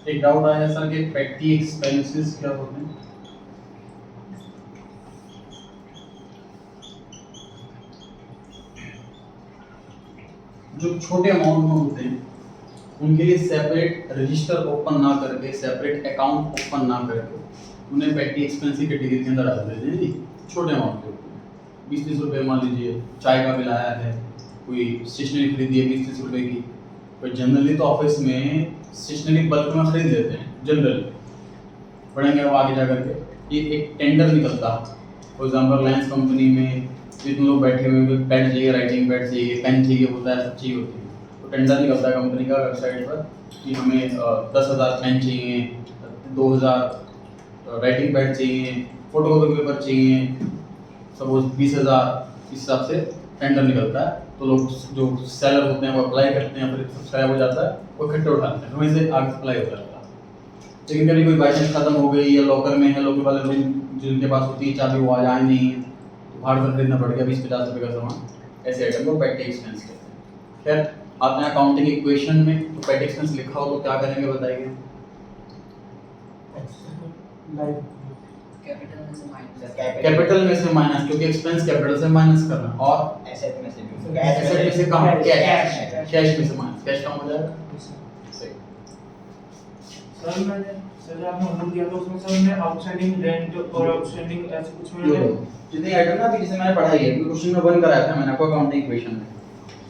एक डाउट आया सर कि पेटी एक्सपेंसेस क्या होते हैं? जो छोटे अमाउंट में होते हैं उनके लिए सेपरेट रजिस्टर ओपन ना करके, सेपरेट अकाउंट ओपन ना करके उन्हें पेटी एक्सपेंस की कैटेगरी के अंदर डाल देते हैं जी। छोटे अमाउंट के ऊपर 20-30 रुपये, मान लीजिए चाय का बिल आया है, कोई स्टेशनरी खरीदी है 20-30 रुपये की, तो जनरली तो ऑफिस में स्टेशनरी बल्क में खरीद लेते हैं जनरली, पढ़ेंगे अब आगे जा करके। ये एक टेंडर निकलता, फॉर एग्जांपल रिलायंस कंपनी में जितने लोग बैठे हुए हैं, पैड चाहिए, राइटिंग पैड चाहिए, पेन चाहिए होता है, सब चीज़ होती है, तो टेंडर निकलता है कंपनी का वेबसाइट पर कि हमें 10,000 पेन चाहिए, 2,000 राइटिंग पैड चाहिए, फोटोकॉपी पेपर चाहिए, सपोज 20,000, इस हिसाब से टेंडर निकलता है। तो लोग जो सेलर होते हैं वो अप्लाई करते हैं, फिर सब्सक्राइब हो जाता है, वो इकट्ठे उठाते हैं, वहीं से आगे सप्लाई होता है। लेकिन कभी कोई बाई चांस खत्म हो गई या लॉकर में है, लॉकर वाले रूम जिनके पास होती है चाबी, वो आज आए नहीं है, तो बाहर से खरीदना पड़ गया 20-50 रुपये का सामान, ऐसे आइटम को पेटी एक्सपेंस कहते हैं। खैर आपने अकाउंटिंग इक्वेशन में तो पेटी एक्सपेंस लिखा हो तो क्या करेंगे बताइए? कैपिटल में से माइनस, क्योंकि एक्सपेंस कैपिटल से माइनस करना, और एसेट में से कम, कैश में से माइनस, कैश कम हो जाएगा। सही। सर आपने ऑर्डर दिया था उसमें सर मैं आउटस्टैंडिंग रेंट और आउटस्टैंडिंग ऐसे कुछ ये मैंने जितने आइटम ना अभी जैसे मैंने पढ़ाई है, क्वेश्चन में वन कराया था मैंने आपको अकाउंटिंग इक्वेशन में,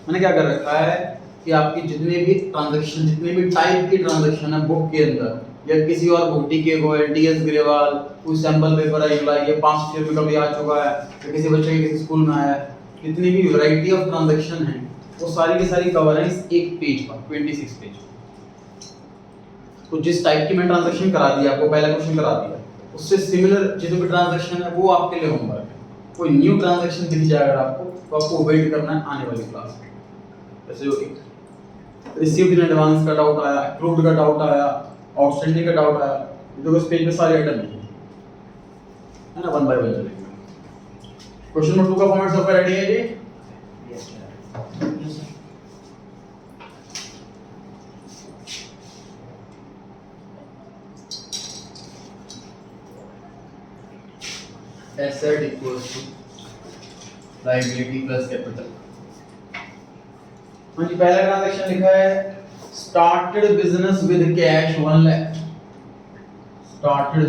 मैंने क्या कर रखा है कि आपकी जितने भी ट्रांजैक्शन, जितने भी टाइप की ट्रांजैक्शन है बुक के अंदर, या किसी और भुट्टी के गोयल, डीएस ग्रेवाल, कोई सैंपल पेपर है, ये 5 रुपये का भी आ चुका है, या किसी बच्चे के किसी स्कूल में आया है, जितनी भी वैरायटी ऑफ ट्रांजैक्शन है वो सारी की सारी कवर है इस एक पेज पर, 26 पेज। तो जिस टाइप की मैं ट्रांजैक्शन करा दी आपको, पहला क्वेश्चन करा दिया, उससे सिमिलर जितने भी ट्रांजैक्शन है वो आपके लिए होमवर्क है। कोई न्यू ट्रांजैक्शन दिख जाए अगर आपको, तो आपको वेट करना है आने वाली क्लास में। जैसे जो रिसीव्ड इन एडवांस का डाउट आया, अप्रूव्ड का डाउट आया, आउटस्टैंडिंग का डाउट आया, देखो इस पेज पे सारे आइटम है ना, वन बाय वन चलेंगे। क्वेश्चन नंबर 2 का फॉर्मेट सबका रेडी है जी? Yes sir. Asset equals to liability plus capital. हाँ जी, पहला ट्रांजैक्शन लिखा है started business with cash 1 lakh. Started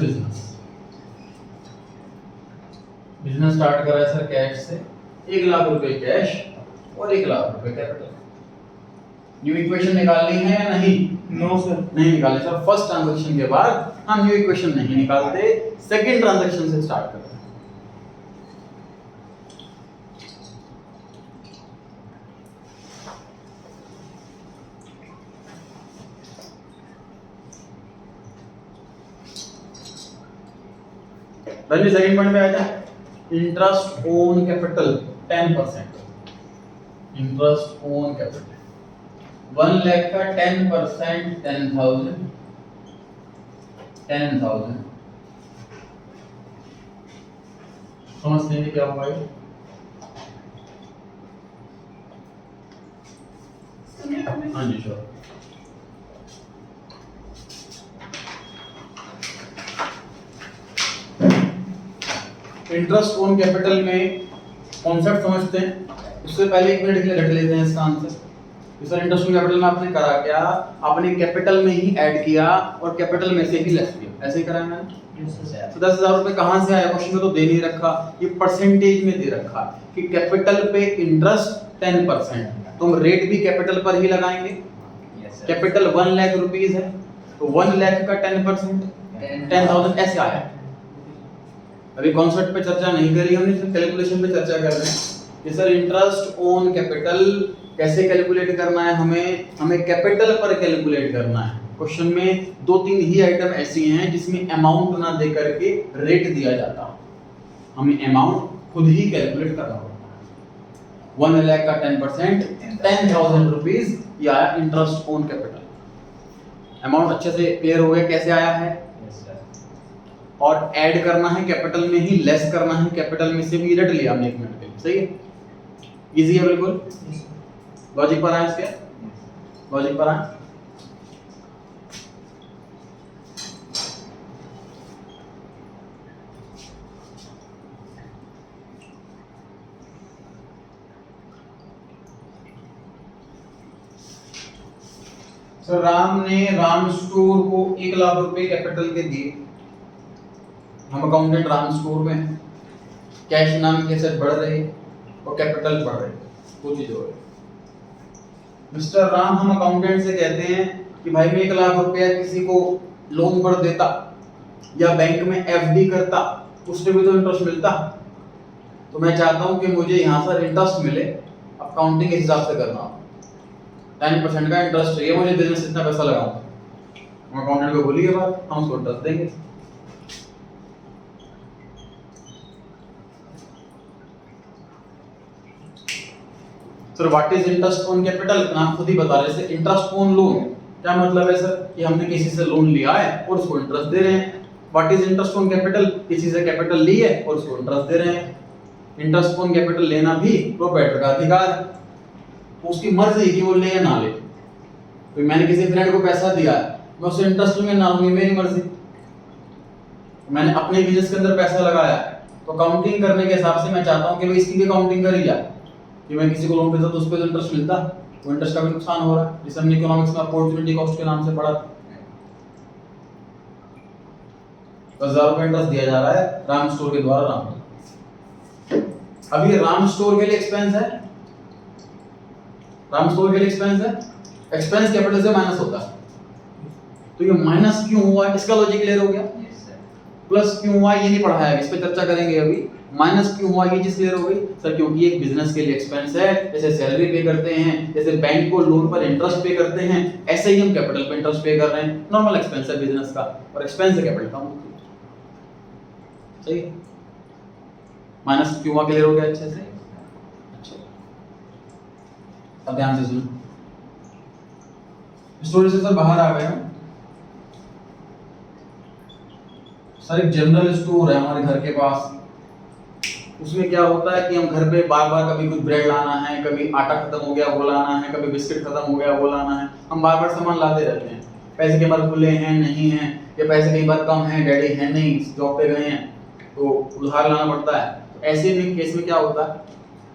business start करा है सर कैश से, 1 लाख रुपए कैश और 1 लाख रुपए कैपिटल। न्यू इक्वेशन निकालनी है या नहीं? नो सर नहीं निकालनी सर। फर्स्ट ट्रांजैक्शन के बाद हम न्यू इक्वेशन नहीं निकालते, सेकंड ट्रांजैक्शन से स्टार्ट करते हैं। रंजी सेकंड पॉइंट पे आ जाए, interest on capital 10%। Interest on capital 1 lakh का 10% 10,000 समझते हैं क्या होगा ये? हाँ जी श्योर। इंटरेस्ट ऑन कैपिटल में कॉन्सेप्ट समझते हैं, उससे पहले 1 मिनट के लिए रट लेते हैं इसका answer. Sir interest on capital में आपने करा क्या? आपने कैपिटल में ही ऐड किया और कैपिटल में से ही लेस किया, ऐसे ही करा है मैंने। तो 10,000 रुपए कहाँ से आया? क्वेश्चन में तो दे नहीं रखा, ये परसेंटेज में दे रखा कि कैपिटल पे इंटरेस्ट 10%, तो हम रेट भी कैपिटल पर ही लगाएंगे। कैपिटल 1 लाख रुपीस है, तो 1 लाख का 10% 10,000 ऐसे आया। अभी कॉन्सेप्ट पे चर्चा नहीं करी हमने, सिर्फ कैलकुलेशन पे चर्चा कर रहे हैं कि सर इंटरेस्ट ऑन कैपिटल कैसे कैलकुलेट करना है, हमें कैपिटल पर कैलकुलेट करना है। क्वेश्चन में 2-3 ही आइटम ऐसी हैं जिसमें अमाउंट ना दे करके रेट दिया जाता, हमें अमाउंट खुद ही कैलकुलेट करना होता है। 1 लाख का 10% 10,000 रुपीस या इंटरेस्ट ऑन कैपिटल। अमाउंट अच्छे से क्लियर हो गया कैसे आया है? और ऐड करना है कैपिटल में ही, लेस करना है कैपिटल में से भी, रट लिया हमने 1 मिनट के लिए। सही है, इजी है बिल्कुल। लॉजिक पर आए इसके, लॉजिक पर आए। सर राम ने राम स्टोर को 1 लाख रुपए कैपिटल के दिए। हम अकाउंटेंट राम स्टोर में हैं। कैश नाम के सेट बढ़ रहे और कैपिटल बढ़ रहे, दो चीज हो रही। मिस्टर राम हम अकाउंटेंट से कहते हैं कि भाई मैं 1 लाख रुपया किसी को लोन पर देता या बैंक में एफडी करता, उससे भी तो इंटरेस्ट मिलता। तो मैं चाहता हूं कि मुझे यहाँ पर इंटरेस्ट मिले, अकाउंटिंग के हिसाब से करना। 10% का इंटरेस्ट चाहिए मुझे, बिजनेस इतना पैसा लगाऊंगा। हम अकाउंटेंट को बोलिए बात, हम उसको इंटरेस्ट देंगे। Sir what is interest on capital? आप खुद ही बता रहे हैं। इंटरेस्ट ऑन लोन क्या मतलब है सर? कि हमने किसी से लोन लिया है और उसको इंटरेस्ट दे रहे हैं। What is interest on capital? किसी से कैपिटल ली है और उसको इंटरेस्ट दे रहे हैं। इंटरेस्ट ऑन कैपिटल लेना भी प्रोप्राइटर का अधिकार है, उसकी मर्जी कि वो ले या ना ले। तो मैंने किसी फ्रेंड को पैसा दिया है, मैं उससे इंटरेस्ट लूंगा ना लूंगा, मेरी मर्जी। मैंने अपने बिजनेस के अंदर पैसा लगाया है, तो अकाउंटिंग करने के हिसाब से मैं चाहता हूं कि भाई इसकी भी अकाउंटिंग करी जाए। कि मैं किसी को लोन देता तो उस पर तो इंटरेस्ट मिलता, वो इंटरेस्ट का भी नुकसान हो रहा है, जिसे हमने इकोनॉमिक्स में अपॉर्चुनिटी कॉस्ट के नाम से पढ़ा। 10,000 रुपए इंटरेस्ट दिया जा रहा है राम स्टोर के द्वारा राम। अब ये राम स्टोर के लिए एक्सपेंस है, राम स्टोर के लिए एक्सपेंस है। एक्सपेंस कैपिटल से माइनस होता है, तो ये माइनस क्यों हुआ इसका लॉजिक क्लियर हो गया। प्लस क्यों हुआ ये नहीं पढ़ा है, इस पे चर्चा करेंगे अभी। माइनस क्यों हुआ ये चीज क्लियर हो गई सर, क्योंकि एक बिजनेस के लिए एक्सपेंस है। जैसे सैलरी पे करते हैं, जैसे बैंक को लोन पर इंटरेस्ट पे करते हैं, ऐसे ही हम कैपिटल पे इंटरेस्ट पे कर रहे हैं। नॉर्मल एक्सपेंस है बिजनेस का, और एक्सपेंस है कैपिटल का। सही, माइनस क्यों हुआ क्लियर हो गया अच्छे से। अच्छा, अब ध्यान से सुनो। स्टोरी से सर बाहर आ गए हम। सर एक जनरल स्टोर है हमारे घर के पास। उसमें क्या होता है कि हम घर पे बार बार कभी कुछ ब्रेड लाना है, कभी आटा खत्म हो गया वो लाना है, कभी बिस्किट खत्म हो गया वो लाना है। हम बार बार सामान लाते रहते हैं। पैसे कई बार खुले हैं नहीं हैं, या पैसे कई बार कम हैं, डैडी है नहीं जॉब पे गए हैं, तो उधार लाना पड़ता है। तो ऐसे में केस में क्या होता है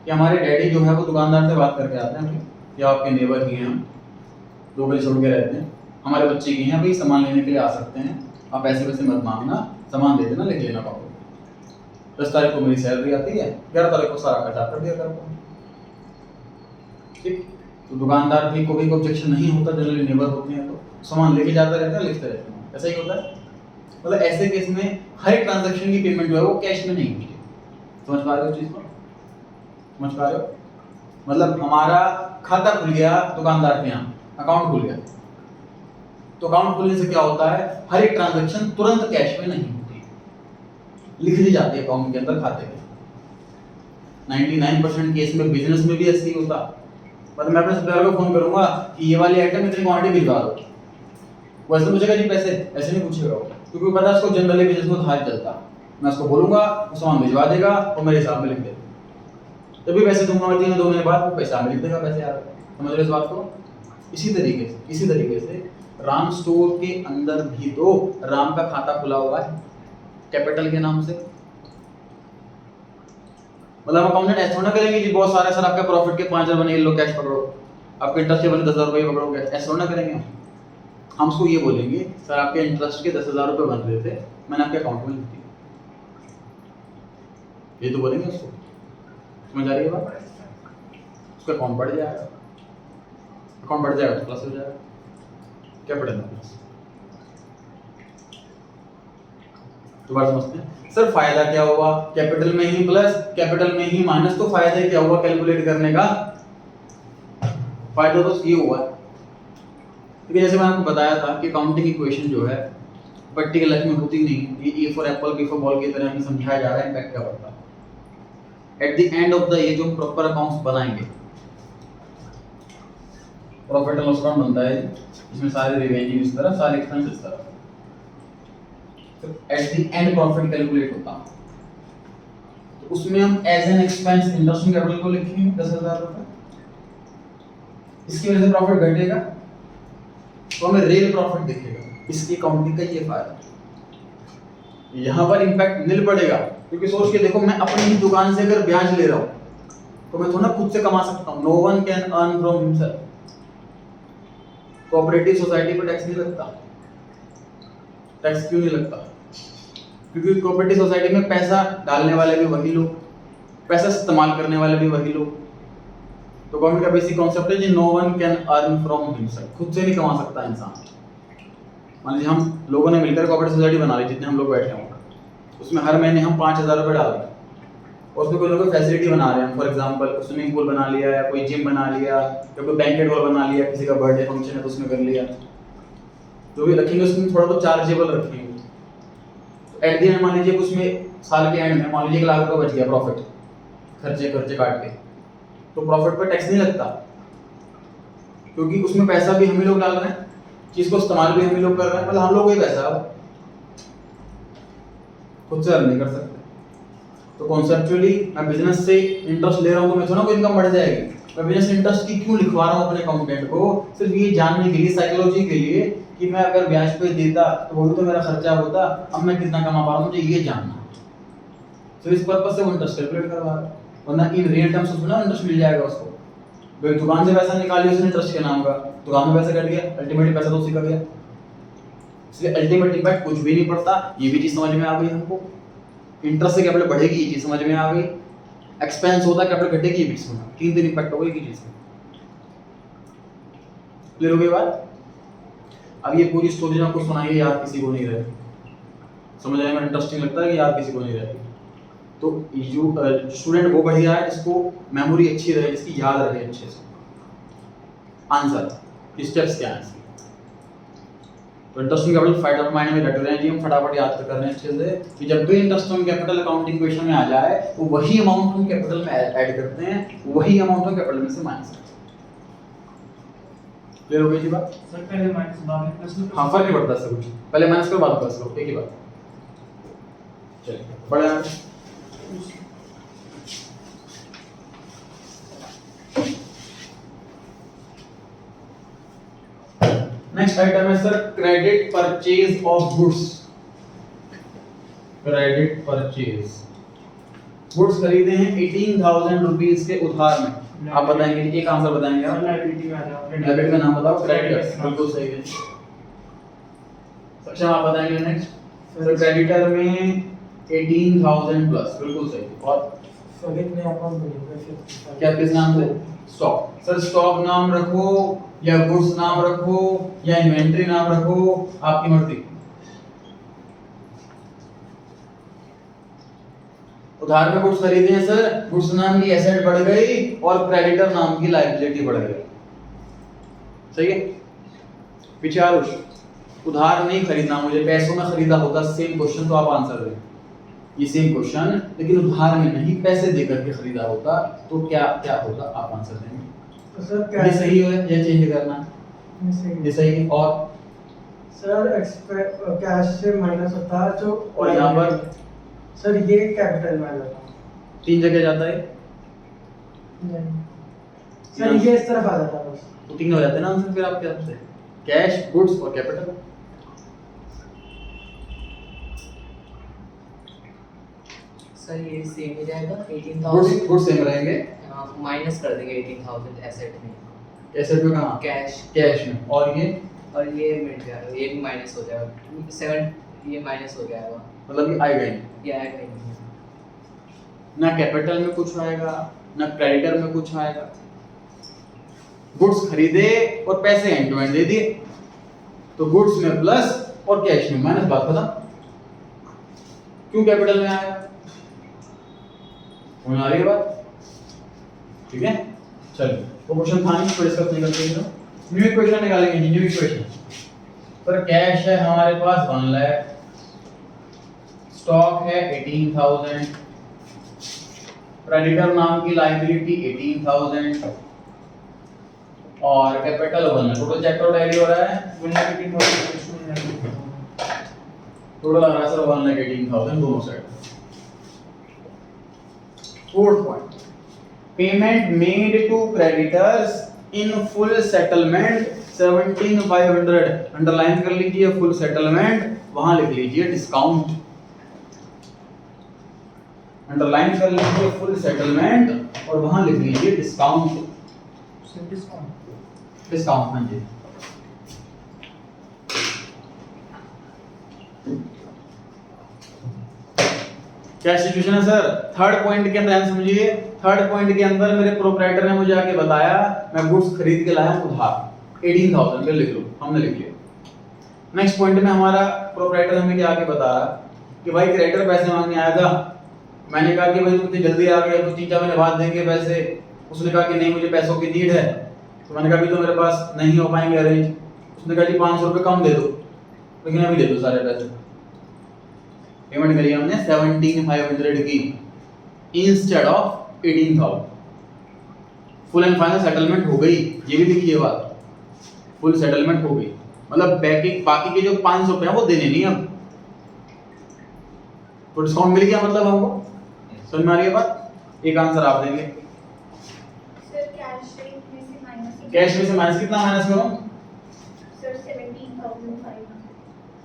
कि हमारे डैडी जो है वो दुकानदार से बात करके आते हैं कि आपके नेबर ही हैं, हम 2 गली छोड़ के रहते हैं, हमारे बच्चे की हैं भाई, सामान लेने के लिए आ सकते हैं, आप पैसे वैसे मत मांगना, सामान दे देना, लेके लेना पाओगे। 10 तारीख को मेरी सैलरी आती है, 11 तारीख को सारा खर्चा कर दिया करो। ठीक, तो दुकानदार भी को भी ऑब्जेक्शन नहीं होता, जनरली नेबर होते हैं तो सामान लेके जाते रहते हैं, लिखते रहते हैं, ऐसा ही होता है। मतलब ऐसे केस में हर एक ट्रांजैक्शन की पेमेंट जो है वो कैश में नहीं होती। समझ पा रहे हो चीज को? समझ पा रहे हो? मतलब हमारा खाता खुल गया दुकानदार के यहाँ, अकाउंट खुल गया, तो अकाउंट खुलने से क्या होता है, हर एक ट्रांजैक्शन तुरंत कैश में नहीं होती, लिख दी जाती है अकाउंट के अंदर खाते में। 99% केस में बिजनेस में भी ऐसे ही होता। मतलब मैं अपने सप्लायर को फोन करूंगा कि ये वाली आइटम इतनी क्वांटिटी भिजवा दो, वो ऐसे पूछेगा जी पैसे, ऐसे नहीं पूछेगा वो, क्योंकि पता है उसको जनरली बिजनेस में उधार चलता। मैं उसको बोलूंगा वो सामान भिजवा देगा और मेरे हिसाब में लिख देगा, तभी पैसे दूंगा मैं 3 महीने बाद, वो पैसा में लिख देगा पैसे यार। समझ रहे इस बात को? इसी तरीके से राम स्टोर के अंदर भी तो राम का खाता खुला हुआ है कैपिटल के नाम से। मतलब अकाउंटेंट ऐसा थोड़ा करेंगे जी बहुत सारे सर आपका प्रॉफिट के 5,000 बने, लो कैश पकड़ो, आपके इंटरेस्ट के बने 10,000 रुपये पकड़ो कैश, ऐसा थोड़ा करेंगे हम उसको ये बोलेंगे सर आपके इंटरेस्ट के 10,000 रुपये बन रहे थे, मैंने आपके अकाउंट में लिख दिया, ये तो बोलेंगे उसको। समझ आ रही है बात? उसका अकाउंट बढ़ जाएगा, अकाउंट बढ़ जाएगा तो प्लस हो जाएगा, क्या बढ़ेगा प्लस। तो बात समझते हैं सर, फायदा क्या हुआ, कैपिटल में ही प्लस कैपिटल में ही माइनस, तो फायदा क्या हुआ कैलकुलेट करने का, फायदा तो ये हुआ क्योंकि जैसे मैंने आपको बताया था कि काउंटिंग इक्वेशन जो है प्रैक्टिकल लाइफ में होती नहीं, ये A for apple B for ball की तरह हमें समझाया जा रहा है, इम्पैक्ट क्या पड़ता है। Eight the end of the ये जो प्रॉपर अकाउंट्स बनाएंगे, प्रॉफिट एंड लॉस अकाउंट बनता है इसमें सारे रेवेन्यू इस तरह, सारे एक्सपेंस इस तरह, at the end profit calculate होता है। तो उसमें हम as an expense interest on capital को लिखेंगे 10,000 रुपए, इसकी वजह से प्रॉफिट घटेगा तो हमें रियल प्रॉफिट दिखेगा। इसकी अकाउंटिंग का ये फायदा, यहां पर इंपैक्ट नील पड़ेगा, क्योंकि सोच के देखो मैं अपनी ही दुकान से अगर ब्याज ले रहा हूं तो मैं थोड़ा खुद से कमा सकता हूं, no one can earn from himself. Cooperative society पर टैक्स नहीं लगता। टैक्स क्यों नहीं लगता? क्योंकि कोऑपरेटिव सोसाइटी में पैसा डालने वाले भी वही लोग, पैसा इस्तेमाल करने वाले भी वही लोग। तो गवर्नमेंट का बेसिक कॉन्सेप्ट है कि no one can earn from himself, खुद से नहीं कमा सकता इंसान। मान लीजिए हम लोगों ने मिलकर कोऑपरेटिव सोसाइटी बना ली, जितने हम लोग बैठे होंगे, उसमें हर महीने हम 5,000 रुपये डाल रहे हैं और उसमें कोई ना कोई फैसिलिटी बना रहे हैं। फॉर एग्जांपल स्विमिंग पूल बना लिया, या कोई जिम बना लिया, या कोई बैंकेट हॉल बना लिया, किसी का बर्थडे फंक्शन है तो उसमें कर लिया, जो भी रखेंगे उसमें थोड़ा बहुत चार्जेबल रखेंगे। तो एट द एंड मान लीजिए उसमें साल के एंड में मान लीजिए 1 लाख रुपये बच गया प्रॉफिट, खर्चे काट के, तो प्रॉफिट पर टैक्स नहीं लगता, क्योंकि उसमें पैसा भी हम ही लोग डाल रहे हैं, चीज को इस्तेमाल भी हम ही लोग कर रहे हैं, मतलब हम लोग वही पैसा खुद से अर्न नहीं कर सकते। तो कॉन्सेप्चुअली मैं बिजनेस से इंटरेस्ट ले रहा हूँ तो मैं थोड़ा कोई इनकम बढ़ जाएगी। मैं बिजनेस इंटरेस्ट की क्यों लिखवा रहा हूँ अपने अकाउंटेंट को? सिर्फ ये जानने के लिए, साइकोलॉजी के लिए, कि मैं अगर ब्याज पे देता तो वो भी तो मेरा खर्चा होता, अब मैं कितना कमा पा रहा हूँ मुझे ये जानना है। तो इस पर्पस से वो इंटरेस्ट कैलकुलेट करवा रहा है, वरना इन रियल टर्म्स उसमें ना इंटरेस्ट मिल जाएगा उसको। भाई दुकान से पैसा निकालिए उसने इंटरेस्ट के नाम का, दुकान में पैसा कट गया, अल्टीमेटली पैसा तो उसी का गया। इसलिए अल्टीमेट इम्पैक्ट कुछ भी नहीं पड़ता, ये भी चीज समझ में आ गई हमको। इंटरेस्ट से कैपिटल बढ़ेगी ये चीज समझ में आ गई, एक्सपेंस होता है कैपिटल घटेगी ये भी समझ में। 3 दिन इम्पैक्ट होगा एक ही चीज में। क्लियर हो गई बात? अब ये पूरी स्टोरी आपको सुनाइए, याद किसी को नहीं रहती, समझ आने में इंटरेस्टिंग लगता है कि याद किसी को नहीं रहती। तो जो स्टूडेंट वो बढ़िया है जिसको मेमोरी अच्छी रहे, जिसकी याद रहे अच्छे से आंसर, स्टेप्स क्या हैं इसके। तो interesting capital fight of mind में रट रहे हैं जी हम, फटाफट याद कर रहे हैं अच्छे से कि जब भी इंटरेस्टिंग कैपिटल अकाउंटिंग क्वेश्चन में आ जाए तो वही अमाउंट हम कैपिटल में ऐड करते हैं, वही अमाउंट हम कैपिटल में से माइनस करते हैं। क्लियर हो गई जी बात? सर पहले माइनस बाद में प्लस। हाँ, फर्क नहीं पड़ता इससे कुछ, पहले माइनस करो बाद प्लस करो, एक ही बात। चलिए बढ़े आगे। नेक्स्ट आइटम है sir credit purchase of goods. Credit purchase, goods खरीदे हैं 18,000 रुपीज के उधार में। आप बताएंगे, एक आंसर बताएंगे आप। लायबिलिटी में आ जाओ, डेबिट का नाम बताओ, क्रेडिटर बिल्कुल सही है। अच्छा आप बताएंगे नेक्स्ट सर क्रेडिटर में 18,000 प्लस, बिल्कुल सही। और फॉरगेट में अकाउंट में क्या किस नाम से? स्टॉक। सर स्टॉक नाम रखो या गुड्स नाम रखो या इन्वेंटरी नाम रखो, आपकी मर्जी। उधार में गुड्स खरीदे हैं सर, गुड्स नाम की एसेट बढ़ गई और क्रेडिटर नाम की लायबिलिटी बढ़ गई, सही है। पीछे आरुष, उधार नहीं खरीदना मुझे, पैसों में खरीदा होता, सेम क्वेश्चन तो आप आंसर दें, ये सेम क्वेश्चन, लेकिन उधार में नहीं पैसे देकर के खरीदा होता तो क्या क्या होता, आप आंसर देंगे। तो सर ये सही है या चेंज करना है? ये सही है। और सर कैश से माइनस होता है जो, और यहाँ पर सर ये कैपिटल में आ जाता है। 3 जगह जाता है सर ये इस तरफ आ जाता है बस, तो 3 हो जाते हैं ना आंसर फिर आपके हिसाब से, कैश, गुड्स और कैपिटल। सर ये सेम ही रहेगा गुड्स 18,000 गुड्स सेम रहेंगे, माइनस कर देंगे 18,000 एसेट में, एसेट में कहाँ? कैश, कैश में। और ये मिट जाएगा, ये भी माइनस हो जाएगा, 7 ये माइनस हो जाएगा, मतलब ये आएगा ही, ये आएगा ही नहीं। ना कैपिटल में कुछ आएगा ना क्रेडिटर में कुछ आएगा। गुड्स खरीदे और पैसे एंड टू एंड दे दिए, तो गुड्स में प्लस और कैश में माइनस, बात खत्म। क्यों कैपिटल में आया? समझ आ रही है बात? ठीक है, चलिए वो क्वेश्चन था नहीं, डिस्कस नहीं करते हैं। न्यू इक्वेशन निकालेंगे जी, न्यू इक्वेशन। पर कैश है हमारे पास 1 लाख, स्टॉक है 18,000, क्रेडिटर नाम की लायबिलिटी 18,000 और कैपिटल 1 लाख। टोटल चेक करो, टैली हो रहा है 1,18,000। टोटल आ रहा है सर 1,18,000 दोनों side. Fourth point, payment made to creditors in full settlement 17,500। Underline कर लीजिए फुल सेटलमेंट, वहां लिख लीजिए डिस्काउंट। अंडरलाइन कर लीजिए फुल सेटलमेंट और वहां लिख लीजिए डिस्काउंट। डिस्काउंट डिस्काउंट, हाँ जी। क्या सिचुएशन है सर? थर्ड पॉइंट के अंदर ध्यान समझिए, थर्ड पॉइंट के अंदर मेरे प्रोप्राइटर ने मुझे आके बताया मैं गुड्स खरीद के लाया हूं उधार 18,000 पे, लिख लो, हमने लिख लिया। नेक्स्ट पॉइंट में हमारा प्रोप्राइटर हमें क्या आके बता रहा कि भाई क्रेडिटर पैसे मांगने आया था, मैंने कहा कि भाई तुम इतनी जल्दी आ गए तो 3-4 महीने बाद देंगे पैसे। उसने कहा कि नहीं मुझे पैसों की नीड है, तो मैंने कहा अभी तो मेरे पास नहीं हो पाएंगे अरेंज। उसने कहा जी 500 रुपये कम दे दो, लेकिन अभी दे दो सारे पैसे। पेमेंट करी हमने 17,500 की instead of 18,000। Full and final settlement हो गई, ये भी लिखिए बात, फुल सेटलमेंट हो गई, मतलब बाकी के जो 500 रुपए हैं वो देने नहीं अब, तो डिस्काउंट मिल गया मतलब हमको। समझ में आ रही है बात? एक आंसर आप देंगे। सर कैश में से माइनस, कैश में से माइनस कितना माइनस करूं? सर 17,500।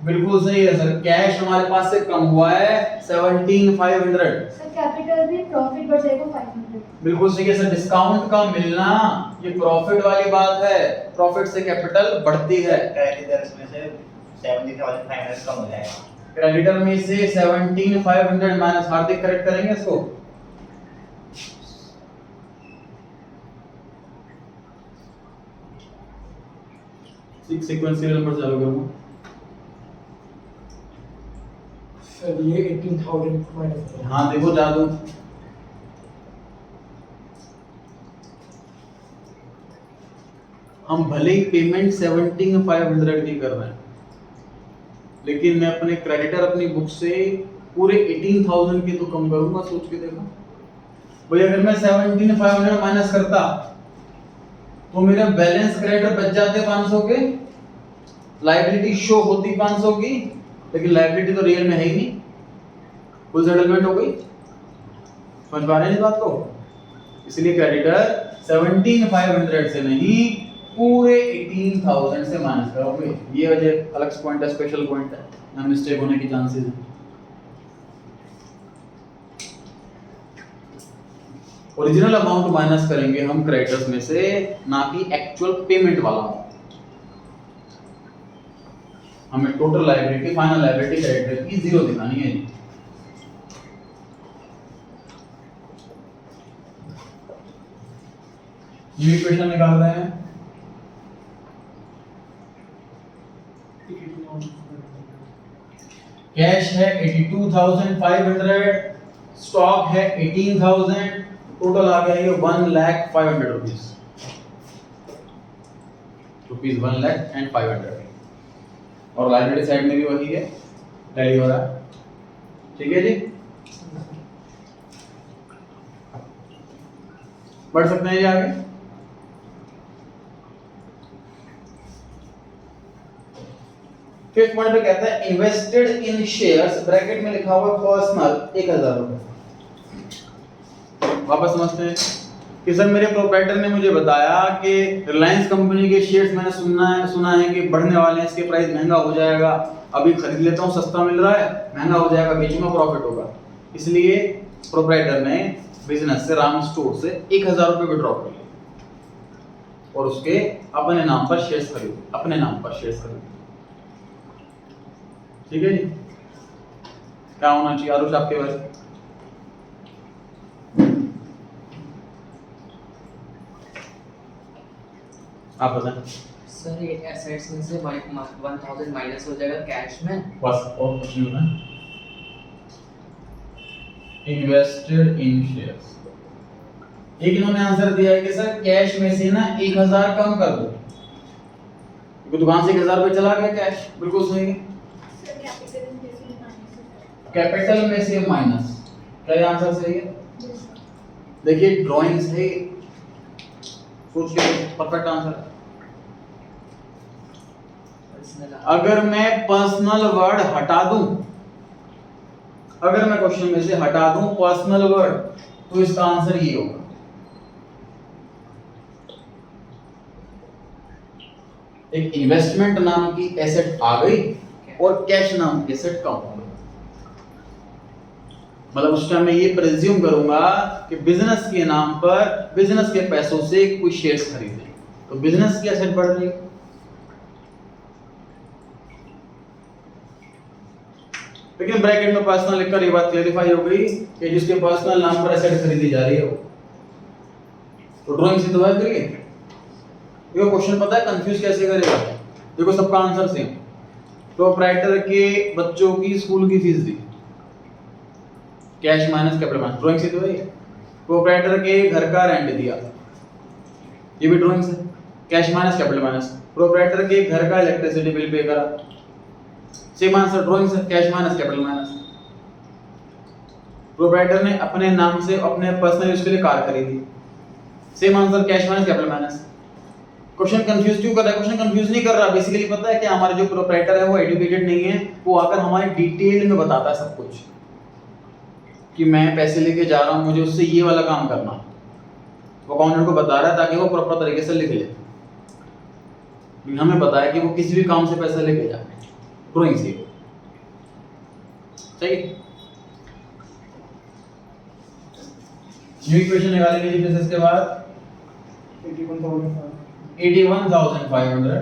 बिल्कुल सही है सर, कैश हमारे पास से कम हुआ है 17,500। सर कैपिटल में प्रॉफिट बढ़ जाएगा 500। बिल्कुल सही है सर, डिस्काउंट का मिलना ये प्रॉफिट वाली बात है, प्रॉफिट से कैपिटल बढ़ती है। क्रेडिटर्स में से 70,500 कम हो जाएगा। क्रेडिटर में से 17,500 माइनस, हार्दिक करेक्ट करेंगे इसको। सिक्स सीक्वेंशियल नंबर चालू करूंगा। सर ये 18,000 माइनस करो। हाँ देखो जादू, हम भले ही पेमेंट 17,500 की कर रहे हैं, लेकिन मैं अपने क्रेडिटर अपनी बुक से पूरे 18,000 के तो कम करूंगा। सोच के देखो भाई, अगर मैं 17,500 माइनस करता तो मेरा बैलेंस क्रेडिटर बच जाते 500 के, लायबिलिटी शो होती 500 की, लेकिन लायबिलिटी तो रियल में है ही नहीं, फुल सेटलमेंट हो गई। समझ पा रहे हैं इस बात को? इसलिए क्रेडिटर 17,500 से नहीं पूरे 18,000 से माइनस करोगे। ये वजह अलग पॉइंट है, स्पेशल पॉइंट है, ना मिस्टेक होने की चांसेस है। ओरिजिनल अमाउंट माइनस करेंगे हम क्रेडिटर्स में से, ना कि एक्चुअल पेमेंट वाला अमाउंट। हमें total liability, final liability creditor की जीरो दिखानी है। ये इक्वेशन निकाल रहे हैं। कैश है 82,500, स्टॉक है 18,000, टोटल आ गया ये 1,05,000 रुपीज 1,05,000। और लाइब्रेरी साइड में भी वही है, टैली हो रहा है। ठीक है जी, बढ़ सकते हैं जी आगे। फिफ्थ पॉइंट पे कहता है इन्वेस्टेड इन शेयर्स, ब्रैकेट में लिखा हुआ पर्सनल 1,000 रुपए। वापस समझते हैं कि सर मेरे प्रोप्राइटर ने मुझे बताया कि रिलायंस कंपनी के शेयर्स मैंने सुना है कि बढ़ने वाले हैं, इसके प्राइस महंगा हो जाएगा, अभी खरीद लेता हूँ, सस्ता मिल रहा है, महंगा हो जाएगा बेचूंगा, प्रॉफिट होगा। इसलिए प्रोप्राइटर ने बिजनेस से, राम स्टोर से 1,000 रुपए विड्रॉ कर लिए और उसके अपने नाम पर शेयर्स खरीदे, अपने नाम पर शेयर्स खरीदे। ठीक है जी, क्या होना चाहिए आरुष आपके बारे में? आप बताएं सर ये एसेट्स में से 1,000 माइनस हो जाएगा कैश में। बस, और कुछ नहीं होना। इन्वेस्टेड इन शेयर्स, एक इन्होंने आंसर दिया है कि सर कैश में से ना 1,000 कम कर दो, क्योंकि दुकान से 1,000 रुपए चला गया कैश। बिल्कुल सही है, सर कैपिटल में से माइनस। कैपिटल में से माइनस, क्या ये आंसर सही है? देखिए ड्राइंग्स है, सोच के परफेक्ट आंसर है। अगर मैं पर्सनल वर्ड हटा दूं, अगर मैं क्वेश्चन में से हटा दूं पर्सनल वर्ड, तो इसका आंसर ये होगा। एक इन्वेस्टमेंट नाम की एसेट आ गई और कैश नाम की एसेट कम हो गई। मतलब उस टाइम मैं ये प्रेज्यूम करूंगा कि बिजनेस के नाम पर, बिजनेस के पैसों से कोई शेयर्स खरीदे, तो बिजनेस की एसेट बढ़ रही। लेकिन ब्रैकेट में पर्सनल लिखकर ये बात क्लेरिफाई हो गई कि जिसके पर्सनल नाम पर एसेट खरीदी जा रही है वो, तो ड्राइंग से दोबारा करिए। ये क्वेश्चन पता है कंफ्यूज कैसे करेगा, देखो सबका आंसर सेम। प्रोप्राइटर के बच्चों की स्कूल की फीस दी, cash minus capital minus, drawing से तो है। प्रोप्राइटर के घर का रेंट दिया, ये भी ड्राइंग से, cash minus capital minus. Proprietor के घर का इलेक्ट्रिसिटी बिल पे करा, सेम आंसर ड्राइंग से, cash minus capital minus. Proprietor ने अपने नाम से अपने पर्सनल यूज के लिए कार खरीदी, same answer cash minus capital minus. Question confuse क्यों कर रहा है? क्वेश्चन कंफ्यूज नहीं कर रहा, बेसिकली पता है कि हमारा जो प्रोप्राइटर है वो एजुकेटेड नहीं है, वो आकर हमारे डिटेल में बताता है सब कुछ कि मैं पैसे लेके जा रहा हूं, मुझे उससे ये वाला काम करना, वो अकाउंटेंट को बता रहा है ताकि वो प्रॉपर तरीके से लिख ले। हमें पता है कि वो किसी भी काम से पैसा लेके जाए, ड्राइंग से सही। न्यू इक्वेशन निकालेंगे जी फिर इसके बाद 81,500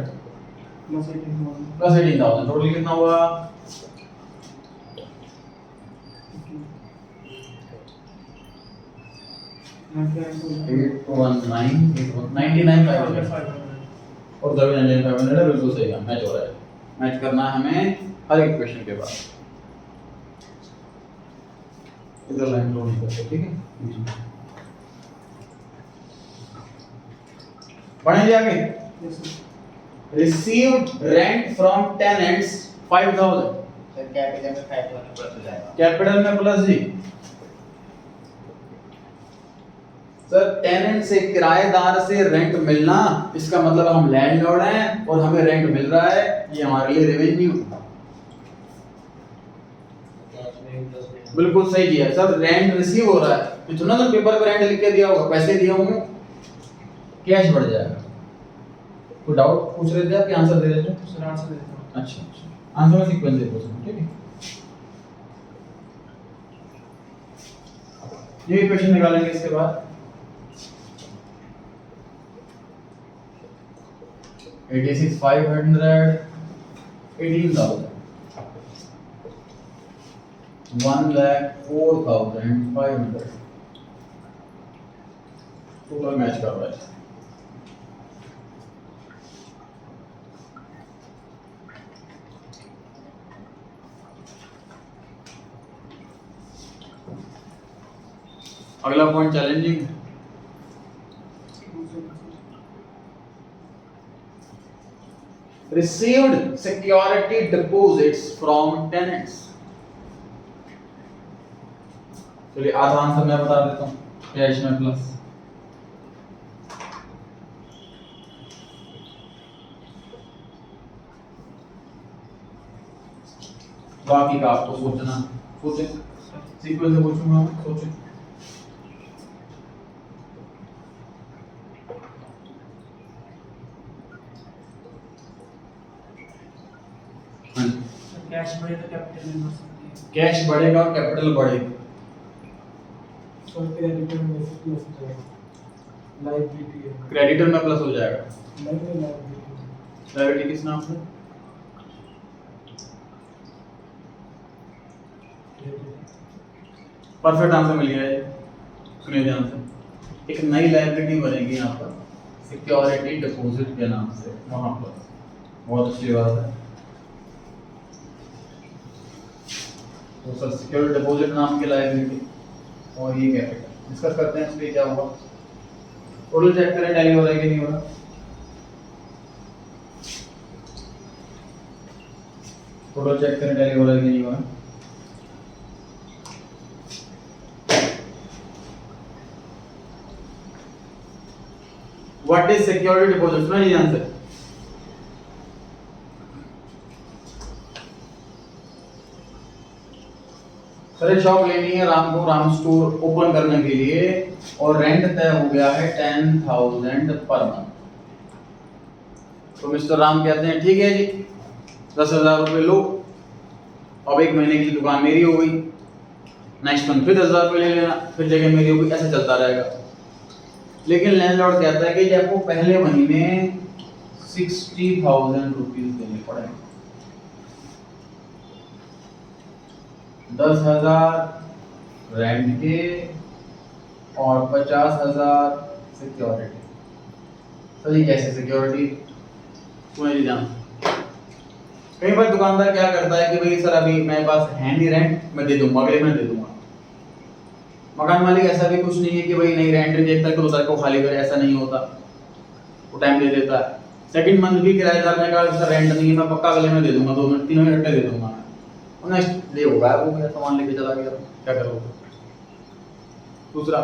plus 18,000 प्लस 18,000, टोटल कितना हुआ? 99,500 और 99,500 है, बिल्कुल सही है, मैच हो रहा है। मैच करना है हमें हर एक क्वेश्चन के बाद। इधर लाइन ड्रॉ नहीं करते, ठीक है। पढ़ेंगे आगे। Received rent from tenants 5,000, sir capital में 5,000 प्लस हो जाएगा। कैपिटल में प्लस जी। सर टेनेंट से, किराएदार से रेंट मिलना, इसका मतलब हम लैंडलॉर्ड हैं और हमें रेंट मिल रहा है, ये हमारे लिए रेवेन्यू। बिल्कुल सही किया सर, रेंट रिसीव हो रहा है, तो सुना तो पेपर पे रेंट लिख के दिया होगा, पैसे दिए होंगे, कैश बढ़ जाएगा। कोई डाउट पूछ रहे थे आप, आंसर दे रहे थे? सर आंसर दे देता हूं। अच्छा अच्छा, आंसर में सीक्वेंस से पूछना, ठीक है। ये इक्वेशन निकालेंगे इसके बाद। 86,500, 18,000, 1,04,500, टोटल मैच कर रहा है। अगला point challenging, received security deposits from tenants। चलिए आधा आंसर मैं बता देता हूँ, कैश में प्लस। बाकी का आपको सोचना, सोचे सीक्वेंस से पूछूंगा मैं, सोचे। कैश बढ़े तो कैपिटल में बढ़ सकती है। कैश बढ़ेगा और कैपिटल बढ़ेगा। सर क्रेडिटर में प्लस हो जाएगा, लायबिलिटी है, क्रेडिटर में प्लस हो जाएगा, नहीं लायबिलिटी। लायबिलिटी किस नाम से? परफेक्ट आंसर मिल गया है, सुनिए ध्यान से। एक नई लायबिलिटी बनेगी यहाँ पर, सिक्योरिटी डिपॉजिट के नाम से, वहां पर। बहुत अच्छी बात है। तो सर सिक्योरिटी डिपॉजिट नाम की लायबिलिटी और ये कैपिटल डिस्कस करते हैं, इसमें क्या होगा। टोटल चेक करें, टैली हो रहा है कि नहीं हो रहा। टोटल चेक करें, टैली हो रहा है कि नहीं हो रहा। What is security deposit? सुना ये आंसर। सर शॉप लेनी है राम को, राम स्टोर ओपन करने के लिए, और रेंट तय हो गया है 10,000 पर मंथ। तो मिस्टर राम कहते हैं ठीक है जी, 10,000 रुपए लो, अब एक महीने की दुकान मेरी हो गई, नेक्स्ट मंथ फिर 10,000 रुपए ले लेना, फिर जगह मेरी हो गई, ऐसे चलता रहेगा। लेकिन लैंडलॉर्ड कहता है कि आपको पहले महीने 60,000 रुपीज देने पड़ेंगे। 10,000 रेंट के और 50,000 सिक्योरिटी। तो ये कैसे सिक्योरिटी समझ लीजिए। कई बार दुकानदार क्या करता है कि भाई सर अभी मेरे पास है नहीं रेंट, मैं दे दूंगा, अगले महीने दे दूंगा। मकान मालिक ऐसा भी कुछ नहीं है कि भाई नहीं रेंट रिजेक्ट करके दूसरे को खाली करे, ऐसा नहीं होता, वो टाइम दे देता है। सेकंड मंथ भी किराएदार ने कहा सर रेंट नहीं है, मैं पक्का अगले में दे दूंगा, 2 मिनट 3 मिनट दे दूंगा, और नेक्स्ट डे होगा वो गया सामान लेके चला गया, क्या करोगे। दूसरा,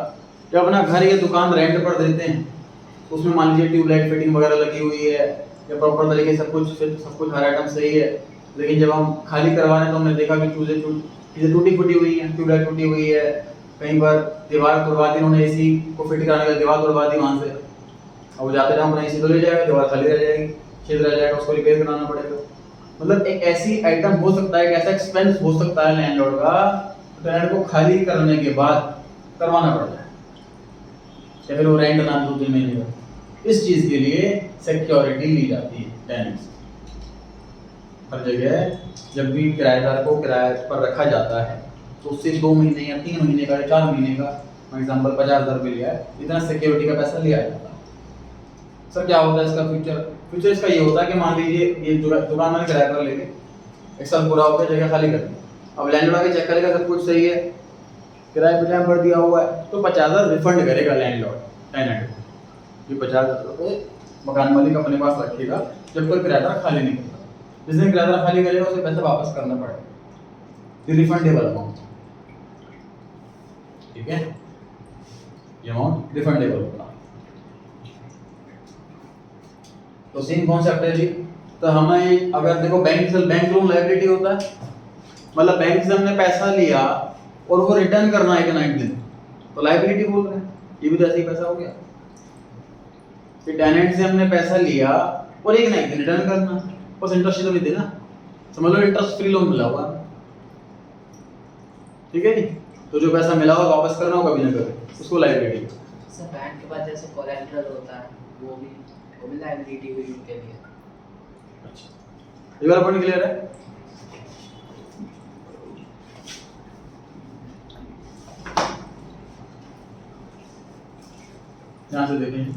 जब अपना घर या दुकान रेंट पर देते हैं उसमें मान लीजिए ट्यूबलाइट फिटिंग वगैरह लगी हुई है या प्रॉपर तरीके से सब कुछ हर आइटम सही है, लेकिन जब हम खाली करवा रहे हैं तो हमने देखा कि चीज़ें टूटी फूटी हुई हैं, ट्यूबलाइट टूटी हुई है, कहीं पर दीवार तोड़वा दी उन्होंने, एसी को फिट कराने के लिए दीवार तोड़वा दी वहाँ से, अब वो जाते टाइम अपना एसी तो ले जाएगा, दीवार खाली रह जाएगी, छेद रह जाएगा, उसको रिपेयर कराना पड़ेगा। मतलब एक ऐसी आइटम हो सकता है, एक ऐसा एक्सपेंस हो सकता है लैंडलॉर्ड का, टेनेंट को खाली करने के बाद करवाना पड़ता है, या फिर वो रेंट ना दो 2 महीने का। इस चीज के लिए सिक्योरिटी ली जाती है टेनेंट्स। हर जगह जब भी किराएदार को किराए पर रखा जाता है तो उससे 2 महीने या 3 महीने का या 4 महीने का, फॉर एग्जाम्पल 50,000 रुपये लिया है, इतना सिक्योरिटी का पैसा लिया जाता है। सर क्या होता है इसका फ्यूचर इसका ये होता है कि मान लीजिए ये दुकान मैंने किराए पर लेके 1 साल पूरा हो गया, जगह खाली कर दी, अब लैंडलॉर्ड आके चेक करेगा सब कुछ सही है, किराए पे टाइम पर दिया हुआ है, तो 50,000 रिफंड करेगा लैंडलॉर्ड टेनेंट को। ये 50,000 रुपये मकान मालिक अपने पास रखेगा जब तक किराएदार खाली नहीं करता। जिस दिन किराएदार खाली करेगा उसे पैसा वापस करना पड़ेगा, ये रिफंडेबल अमाउंट, ठीक है, ये अमाउंट रिफंडेबल होगा। तो सेम कॉन्सेप्ट है जी। तो हमें अगर देखो बैंक लोन लायबिलिटी होता है, मतलब बैंक से हमने पैसा लिया और वो रिटर्न करना है एक दिन, तो लायबिलिटी बोल रहे हैं, ये भी तो ऐसा ही पैसा हो गया कि टेनेंट से हमने पैसा लिया और एक दिन रिटर्न करना, बस इंटरेस्ट तो नहीं देना, समझ लो इंटरेस्ट फ्री लोन मिला हुआ, ठीक है जी। तो जो पैसा मिला हो वापस करना हो कभी ना कभी, उसको लायबिलिटी। सर बैंक के पास जैसे कोलैटरल होता है वो भी लायबिलिटी हुई उनके लिए। अच्छा, ये वाला पॉइंट क्लियर है। यहाँ से देखें,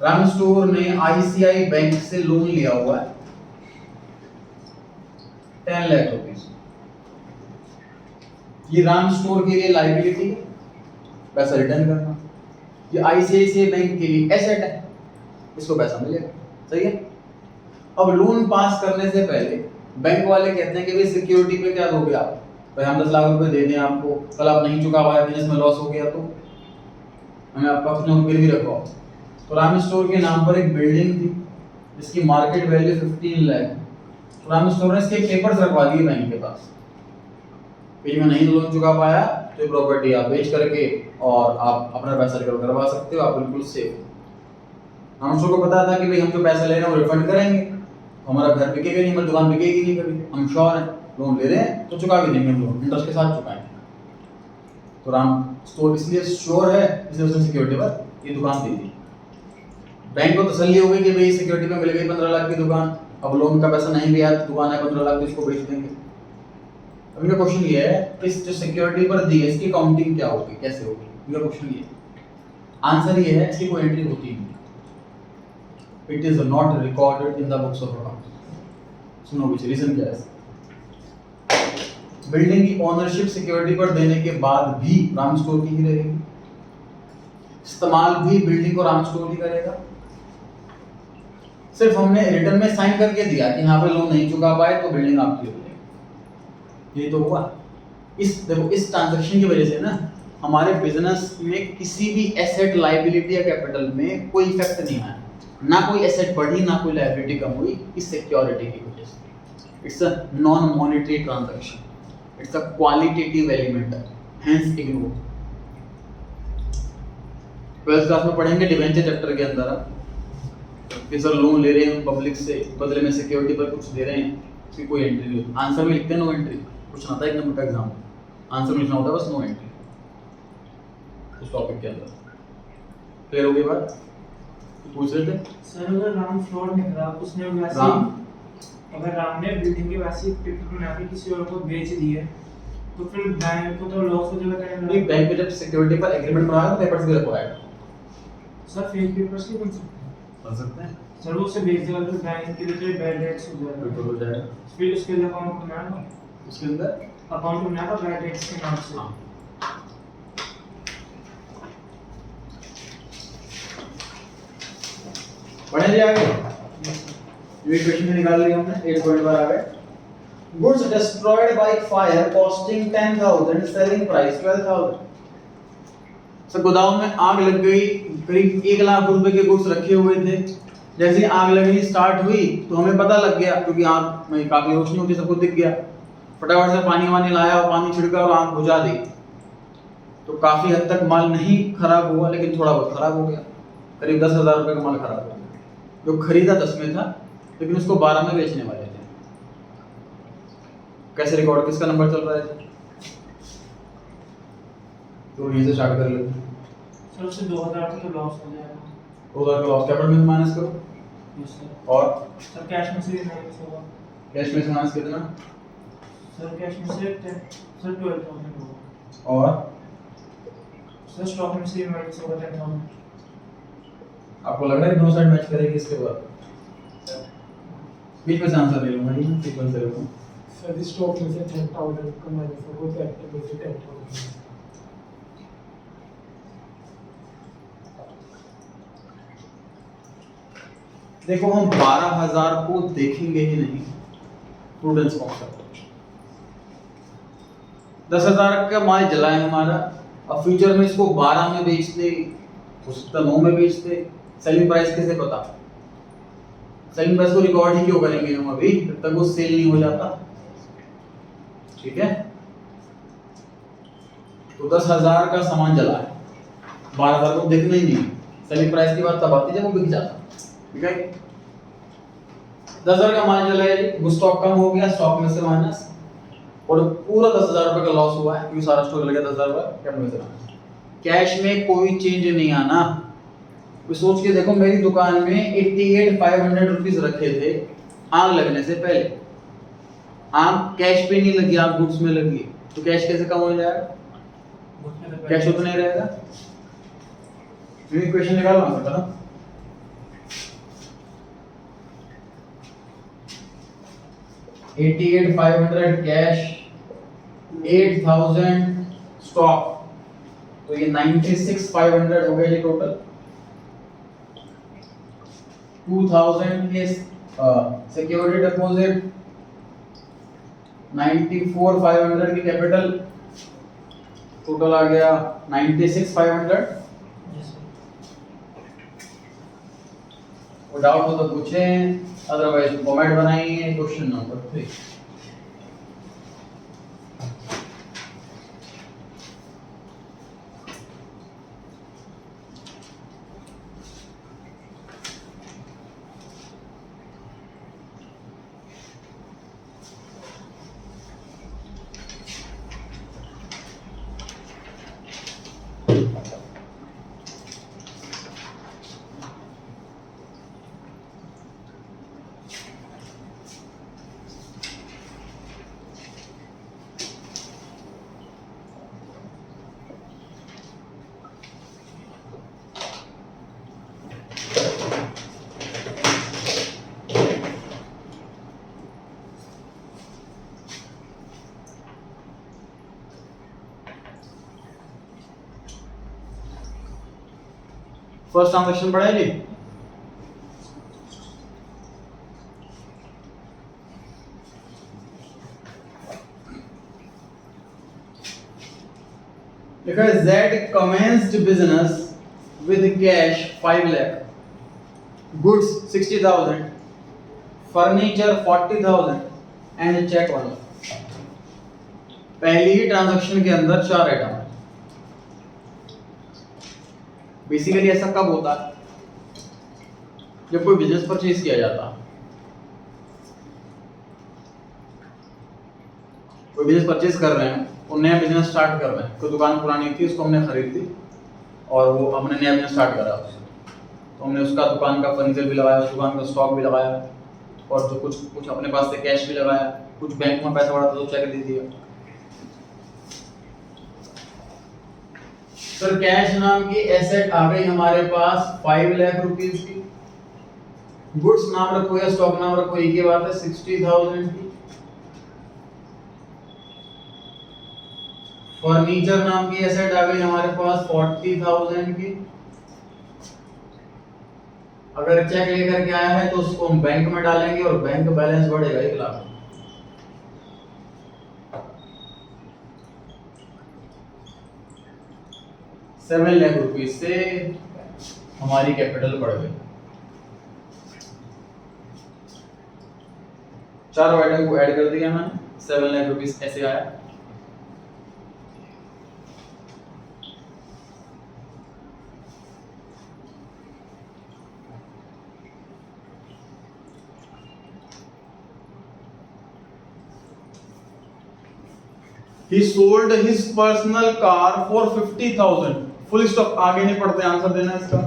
राम स्टोर ने आईसीआई बैंक से लोन लिया हुआ है 10 लाख रुपीस। ये राम स्टोर के लिए लायबिलिटी है, पैसा रिटर्न करना। ये आईसीआईसीआई बैंक के लिए एसेट है, इसको पैसा मिलेगा, सही है। अब लोन पास करने से पहले बैंक वाले कहते हैं कि भाई सिक्योरिटी पे क्या दोगे आप, भाई हम 10 लाख रुपए दे दें आपको, कल आप नहीं चुका पाए, बिजनेस में लॉस हो गया तो हमें आपका कुछ नोट गिरवी रखो। तो राम स्टोर के नाम पर एक बिल्डिंग थी जिसकी मार्केट वैल्यू 15 लाख। तो राम स्टोर ने इसके पेपर्स रखवा दिए बैंक के पास कि मैं नहीं लोन चुका पाया तो प्रॉपर्टी आप बेच करके और आप अपना पैसा रिकवर करवा सकते हो, आप बिल्कुल सेफ हो। राम स्टोर को पता था कि भाई हम जो पैसा ले रहे हैं वो रिफंड करेंगे, हमारा घर बिकेगा नहीं, हमारी दुकान बिकेगी नहीं कभी, हम श्योर हैं, लोन ले रहे हैं तो चुका भी देंगे, हम लोन इंटरेस्ट के साथ चुकाएंगे। तो राम स्टोर इसलिए श्योर है, इसलिए उसने सिक्योरिटी पर ये दुकान दे दी। बैंक को तसल्ली हो गई कि भाई सिक्योरिटी पे मिल गई 15 लाख की दुकान, अब लोन का पैसा नहीं भी आया, दुकान है 15 लाख तो इसको बेच देंगे। अब इनका क्वेश्चन ये है कि इस जो सिक्योरिटी पर दी है इसकी काउंटिंग क्या होगी, कैसे होगी, इनका क्वेश्चन ये है। आंसर ये है इसकी कोई एंट्री होती नहीं, it is not recorded in the books of accounts. सुनो कुछ रीजन क्या है। बिल्डिंग की ओनरशिप सिक्योरिटी पर देने के बाद भी राम स्टोर की ही रहेगी, इस्तेमाल भी बिल्डिंग को राम स्टोर ही करेगा। सिर्फ हमने रिटर्न में साइन करके दिया कि यहाँ पे लोन नहीं चुका पाए तो बिल्डिंग आपकी हो जाएगी, ये तो हुआ। इस देखो इस ट्रांजैक्शन की वजह से ना हमारे बिजनेस में किसी भी एसेट लायबिलिटी या कैपिटल में कोई इफेक्ट नहीं आया, ना कोई एसेट बढ़ी ना कोई लायबिलिटी कम हुई इस सिक्योरिटी की वजह से। It's a non monetary transaction, it's a qualitative element, hence ignore. 12th class में पढ़ेंगे डिवेंचर चैप्टर के अंदर आप कि सर लोन ले रहे हैं पब्लिक से, बदले में सिक्योरिटी पर कुछ दे रहे हैं, इसकी कोई एंट्री नहीं होती। आंसर में लिखते हैं नो एंट्री, कुछ आता है 1 नंबर का एग्जाम, आंसर में लिखना होता है बस नो एंट्री उस टॉपिक के अंदर। क्लियर हो गई बात। पूछ रहे थे सर अगर राम फ्रॉड निकला उसने वैसे राम? अगर राम ने बिल्डिंग के वैसे पेपर बना के किसी और को बेच दिए तो फिर बैंक को तो लॉस हो जाएगा नहीं, बैंक में जब सिक्योरिटी पर एग्रीमेंट बनाएगा तो पेपर्स भी रखवाएगा। सर फेक पेपर्स भी बन सकते हैं बन सकते हैं, सर वो उसे बेच देगा तो बैंक के लिए तो बैड डेट्स हो बिल्कुल जाएगा हो जाएगा। फिर उसके लिए अकाउंट बनाएगा उसके अंदर बैड डेट्स के नाम से हाँ। बढ़े जी आगे, ये क्वेश्चन निकाल लिया हमने 8 पॉइंट पर आ गए। Goods destroyed by fire costing 10,000 selling price 12,000। Sir गोदाम में आग लग गई, करीब 1 लाख रुपए के गुड्स रखे हुए थे। जैसे ही आग लगनी स्टार्ट हुई तो हमें पता लग गया, क्योंकि आग में काफी रोशनी होती, सबको दिख गया। फटाफट से पानी वानी लाया और पानी छिड़का और आग बुझा दी। तो काफी हद तक माल नहीं खराब हुआ, लेकिन थोड़ा बहुत खराब हो गया। करीब 10,000 रुपए का माल खराब हो गया। जो खरीदा 10 में था, लेकिन उसको 12 में बेचने वाले थे। कैसे रिकॉर्ड, किसका नंबर चल रहा है? तो यहीं से स्टार्ट कर लेते हैं। सर उससे 2000 तो लॉस हो जाएगा 2000 का लॉस कैपिटल में माइनस करो, यस सर और सर कैश में से भी माइनस होगा कैश में से माइनस कितना, सर कैश में से सर 12,000 होगा और सर स्टॉक में से भी माइनस होगा 10,000 आपको लग रहा है कि दोनों साइड मैच करेगी इसके बाद? बीच में से आंसर ले लूंगा, ठीक है, सीक्वेंस ले लूंगा। सर इस स्टॉक में से 10,000 का माइनस होगा, कैपिटल में से 10,000। देखो हम 12,000 को देखेंगे ही नहीं, प्रूडेंस कॉन्सेप्ट। 10,000 का माल जला है हमारा, अब फ्यूचर में इसको 12 में बेच दे, हो सकता है 9 में बेच दे। सेलिंग प्राइस कैसे पता? सेलिंग प्राइस को रिकॉर्ड ही क्यों करेंगे हम अभी, जब तक वो सेल नहीं हो जाता, ठीक है? तो 10,000 का सामान जला है, 12,000 को देखना ही नहीं। सेलिंग प्राइस की बात तब आती है जब वो बिक जाता, ठीक है? 10,000 का माल जला है, वो स्टॉक कम हो गया, स्टॉक में से माइनस, और पूरा 10,000 रुपए का लॉस हुआ है क्योंकि सारा स्टॉक लग गया 10,000 रुपए कैपिटल में से माइनस। कैश में कोई चेंज नहीं आना। तो सोच के देखो, मेरी दुकान में 88,500 रुपीस रखे थे आग लगने से पहले। आग कैश पे नहीं लगी, आग गुड्स में लगी, तो कैश कैसे कम हो जाएगा? कैश उतना ही रहेगा। ये क्वेश्चन निकालना होता ना, $88,500 कैश, 8,000 स्टॉक, तो ये 96,500 हो गया ये टोटल। 2,000 के सिक्योरिटी डिपॉजिट, 94,500 की कैपिटल, टोटल आ गया 96,500। वो डाउट हो तो पूछें, अदरवाइज कमेंट बनाइए। क्वेश्चन नंबर 3, फर्स्ट ट्रांजैक्शन पढ़ा है जी? लिखा है Z commenced business with cash 5 lakh, goods 60,000, furniture 40,000 and check 1 lakh। पहली ही ट्रांजैक्शन के अंदर 4 आइटम है। बेसिकली ऐसा कब होता है? जब कोई बिजनेस परचेज किया जाता है। कोई बिजनेस परचेज कर रहे हैं और नया बिजनेस स्टार्ट कर रहे हैं, कोई दुकान पुरानी थी उसको हमने खरीद ली और वो हमने नया बिजनेस स्टार्ट करा उससे। तो हमने उसका दुकान का फर्नीचर भी लगाया, उस दुकान का स्टॉक भी लगाया, और जो कुछ कुछ अपने पास से कैश भी लगाया, कुछ बैंक में पैसा पड़ा था तो चेक दे दिया। सर कैश नाम की एसेट आ गई हमारे पास 5 लाख रुपीस की। गुड्स नाम रखो या स्टॉक नाम रखो, एक ही बात है, 60,000 की। फर्नीचर नाम की एसेट आ गई हमारे पास 40,000 की। अगर चेक लेकर के आया है तो उसको हम बैंक में डालेंगे और बैंक बैलेंस बढ़ेगा 1 लाख। ₹7 लाख से हमारी कैपिटल बढ़ गई। चारों आइटम को ऐड कर दिया मैंने, 7 लाख रुपीस ऐसे आया। He sold his personal car for 50,000. Full stop, आगे नहीं पढ़ते, आंसर देना इसका।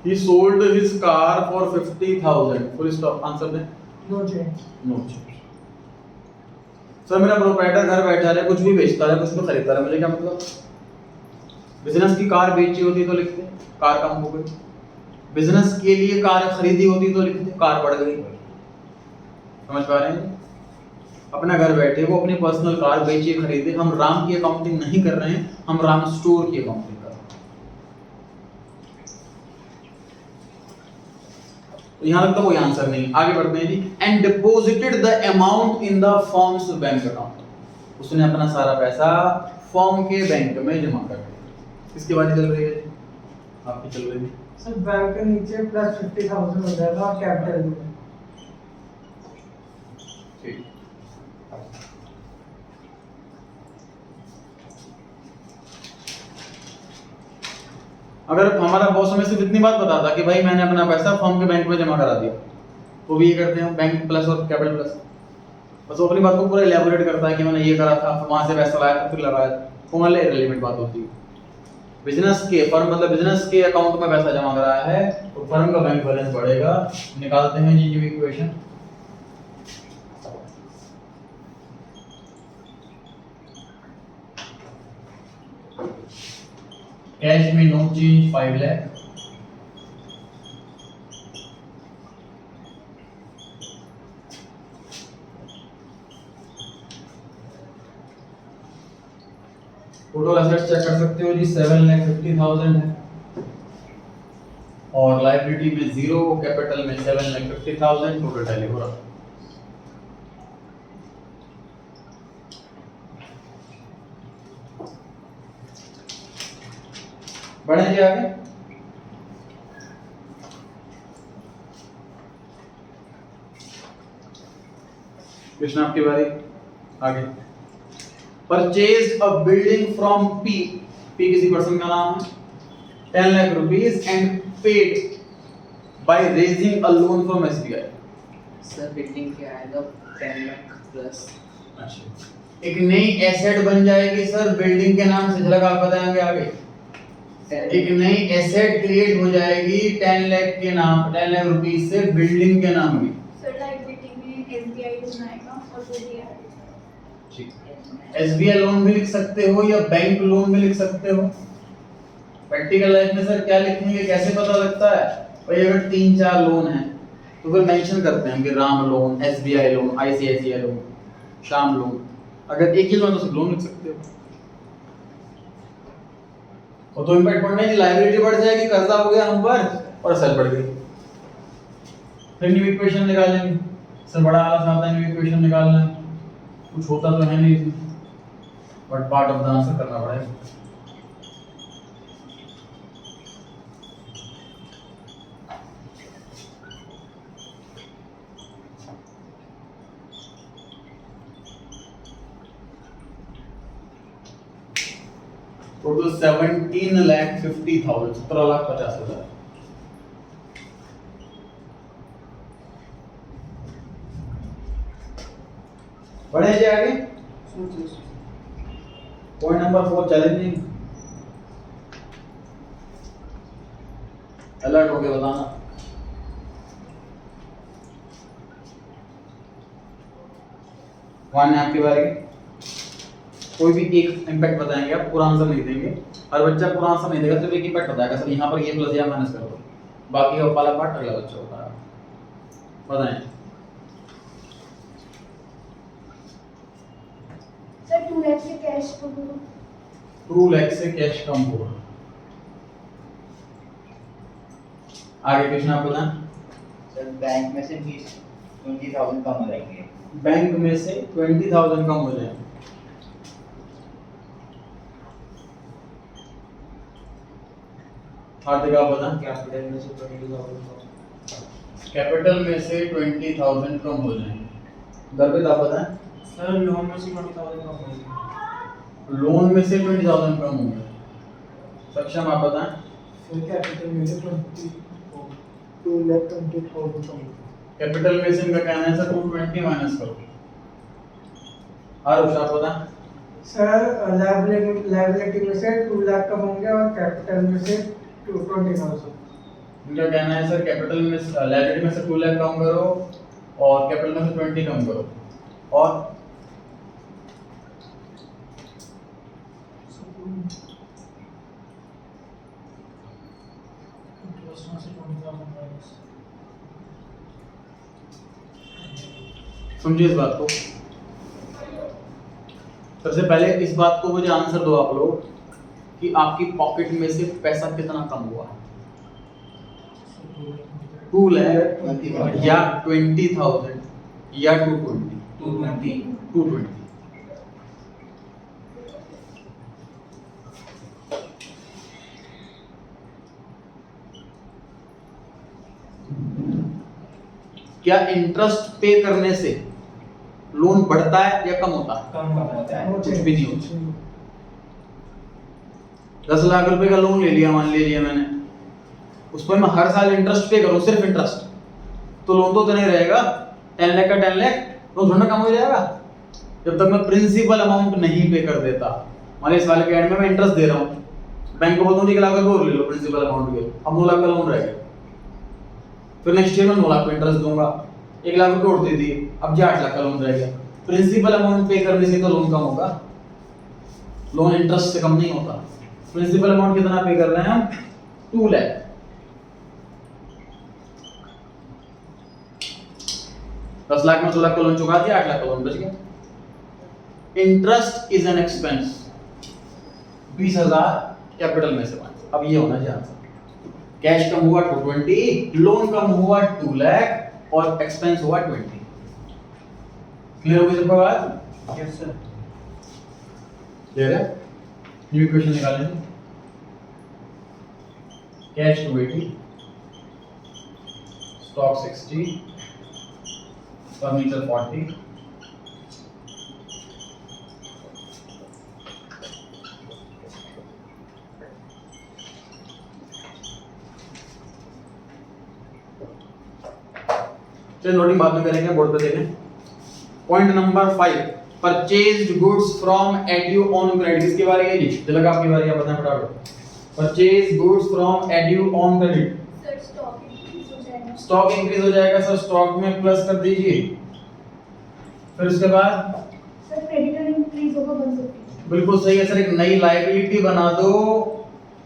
He sold his car for 50,000. Full stop, answer दें। No change. No change. Sir मेरा प्रोप्राइटर घर बैठा है, कुछ भी बेचता है, कुछ भी खरीदता है, मुझे क्या मतलब? बिजनेस की कार बेची होती तो लिखते कार कम हो गई, बिजनेस के लिए कार खरीदी होती तो लिखते कार बढ़ गई। समझ पा रहे हैं? अपना घर बैठे वो अपनी पर्सनल कार बेचे खरीदे, हम राम की अकाउंटिंग नहीं कर रहे हैं, हम राम स्टोर की अकाउंटिंग कर रहे हैं। तो यहां तक तो कोई आंसर नहीं, आगे बढ़ते हैं जी। And deposited the amount in the firm's bank account, उसने अपना सारा पैसा फर्म के बैंक में जमा कर दिया। किसकी बात चल रही है जी? आपकी चल रही है सर बैंक के नीचे प्लस 50,000 हो जाएगा और कैपिटल में। ठीक। अगर हमारा बॉस हमें सिर्फ इतनी बात बताता कि भाई मैंने अपना पैसा फर्म के बैंक में जमा करा दिया, तो भी ये करते हैं बैंक प्लस और कैपिटल प्लस। बस वो अपनी बात को पूरा इलैबोरेट करता है कि मैंने ये करा था, वहां से पैसा लाया था फिर लगाया, वो मतलब इररिलेवेंट बात होती है। बिजनेस के फर्म मतलब बिजनेस के अकाउंट में पैसा जमा कराया है तो फर्म का बैंक बैलेंस बढ़ेगा। निकालते हैं जी ये इक्वेशन। कैश में no change 5 lakh, total assets check कर सकते हो जी 7,50,000 है, और लायबिलिटी में 0, कैपिटल में 7,50,000, टोटल टैली हो रहा। बढ़े जी आगे। कृष्ण आपकी बारी, आगे। Purchase a building from P, P किसी पर्सन का नाम है, 10 lakh rupees and paid by raising a loan from SBI. Sir building के आएगा 10 लाख प्लस। अच्छा, एक नई एसेट बन जाएगी सर बिल्डिंग के नाम से, झलक आप बताएंगे आगे। एक नई एसेट क्रिएट हो जाएगी 10 लाख के नाम, 10 लाख रुपीस से बिल्डिंग के नाम की। सर लायबिलिटी में एसबीआई लोन आएगा और वो भी आएगा। ठीक, एसबीआई लोन भी लिख सकते हो या बैंक लोन भी लिख सकते हो। प्रैक्टिकल लाइफ में सर क्या लिखेंगे, कैसे पता लगता है भाई? अगर 3-4 लोन है तो फिर मेंशन करते हैं कि Ram loan, SBI loan, ICICI loan, Shyam loan. अगर एक ही लोन तो सब लोन लिख सकते हो। और तो इम्पैक्ट पड़ने की लायबिलिटी बढ़ जाएगी, कर्जा हो गया हम पर और असल बढ़ गई। फिर न्यू इक्वेशन निकालेंगे सर, बड़ा आलस आता है न्यू इक्वेशन निकालना, कुछ होता तो है नहीं but part of the answer करना पड़ेगा। टोटल 17,50,000, 17,50,000। बढ़े जी आगे। Point number 4 challenging. अलर्ट हो गए बताना। वन आपके बारे में कोई भी एक इम्पैक्ट बताएंगे आप, पूरा आंसर नहीं देंगे। हर बच्चा पूरा आंसर नहीं देगा, सिर्फ एक इम्पैक्ट बताएगा सर यहाँ पर ये प्लस या माइनस कर दो, बाकी का वाला पार्ट अगला बच्चा होता है। बताएं सर 2 लाख से कैश को 2 लाख से कैश कम होगा। आगे क्वेश्चन आप बताएं। सर बैंक में से 20,000 कम हो जाएंगे। बैंक में से 20,000 कम हो जाएंगे। हार्दिक आप बताएं। कैपिटल में से 20,000 कैपिटल में से 20,000 कम हो जाएंगे। गर्भित आप बताएं। सर लोन में से 20,000 कम हो जाएगा। लोन में से 20,000 कम होंगे। सक्षम आप बताएं। सर कैपिटल में से 2,20,000 कम। कैपिटल में से इनका कहना है सर 220 माइनस करो। आरुष आप बताएं। सर लायबिलिटी में से 2 लाख कम होंगे और कैपिटल में से 20,000। इनका कहना है सर कैपिटल में लायबिलिटी में से 2 लाख कम करो और कैपिटल में से 20 कम करो। और इंटरेस्ट में से 20,000 माइनस। समझिए इस बात को। सबसे पहले इस बात को मुझे आंसर दो आप लोग कि आपकी पॉकेट में से पैसा कितना कम हुआ। 2 लाख या 20,000 या 220। 220। क्या इंटरेस्ट पे करने से लोन बढ़ता है या कम होता है? कम होता है। कुछ भी नहीं होता। 10 लाख रुपए का लोन ले लिया, मान लीजिए मैंने, उस पर मैं हर साल इंटरेस्ट पे करूं, सिर्फ इंटरेस्ट, तो लोन तो नहीं रहेगा। 10 लाख का 10 लाख लोन थोड़ा कम हो जाएगा जब तक मैं प्रिंसिपल अमाउंट नहीं पे कर देता। मान लीजिए इस वाले के एंड में मैं इंटरेस्ट दे रहा हूँ, बैंक को बोलता हूँ 1 लाख रुपए और ले लो प्रिंसिपल अमाउंट के, अब 9 लाख का लोन रह गया। फिर नेक्स्ट ईयर में 9 लाख का इंटरेस्ट दूंगा, 1 लाख रुपए और दे दिए, अब जो 8 लाख का लोन रह गया। प्रिंसिपल अमाउंट पे करने से तो लोन कम होगा, लोन इंटरेस्ट से कम नहीं होता। प्रिंसिपल अमाउंट कितना पे कर रहे हैं हम? 2 लाख। दस लाख में 2 लाख का लोन चुका दिया, 8 लाख का लोन बच गया। Interest is an expense. 20,000 capital में से 5। अब ये होना चाहिए आंसर। कैश कम हुआ 220, लोन कम हुआ 2 लाख और एक्सपेंस हुआ 20। क्लियर हो गई सबका बात? Yes sir. क्लियर है? न्यू इक्वेशन निकालेंगे। कैश 280, स्टॉक 60, फर्नीचर 40, चलिए नोटिंग बाद में करेंगे, बोर्ड पे देखें। Point number 5, purchased goods from edu on credit. इसके बारे में जी तिलक आपकी बारी, आप बताएं फटाफट। Purchase goods from edu on credit. Sir stock increase हो जाएगा। स्टॉक इंक्रीज हो जाएगा सर, स्टॉक में प्लस कर दीजिए। फिर उसके बाद सर क्रेडिटर इंक्रीज होगा 150। बिल्कुल सही है सर, एक नई लायबिलिटी बना दो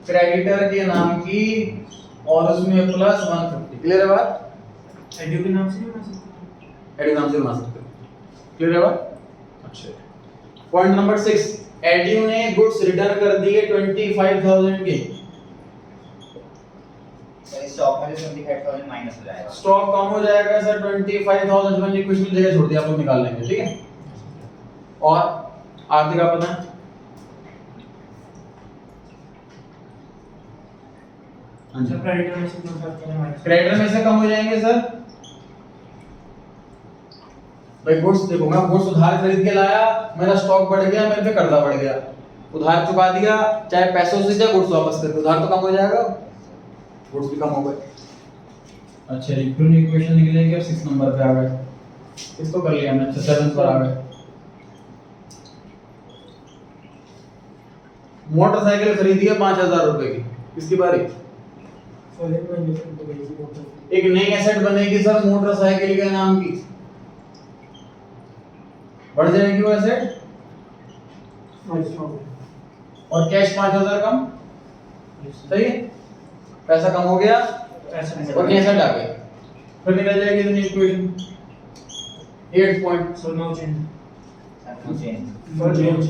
क्रेडिटर के नाम की और उसमें प्लस 150। क्लियर है बात? एडियो के नाम से नहीं बना सकते? एड्यू नाम से बना सकते हो। क्लियर है बात? अच्छा। पॉइंट नंबर 6, एड्यू ने गुड्स रिटर्न कर दिए 25,000 के। सर स्टॉक में से 25,000 माइनस हो जाएगा। स्टॉक कम हो जाएगा सर 25,000 मैंने कुछ भी जगह छोड़ दिया, आप लोग निकाल लेंगे, ठीक है। और आर्थिक आप बताएं। सर क्रेडिटर में से 2,000 माइनस। क्रेडिटर में से कम हो जाएंगे सर। भाई गुड्स देखो, मैं गुड्स उधार खरीद के लाया, मेरा स्टॉक बढ़ गया, मेरे पे कर्जा बढ़ गया, उधार चुका दिया, चाहे पैसों से चाहे गुड्स वापस करके, उधार तो कम हो जाएगा, गुड्स भी कम हो गए। अच्छा रिक्यून इक्वेशन निकलेगी। अब 6 नंबर पे आ गए, इसको कर लिया हमने। 7 पर आ गए। मोटरसाइकिल खरीदी है 5,000 रुपए की, किसकी बारी? और एक महीने तक तो भेजी मोटर एक नई एसेट बनेगी सर मोटरसाइकिल के नाम की, बढ़ जाएगी वो एसेट, और कैश 5,000 कम, सही है, पैसा कम हो गया ऐसा और नई एसेट आ गई, फिर निकल जाएगी इतनी equation 8 point. So no change. No change.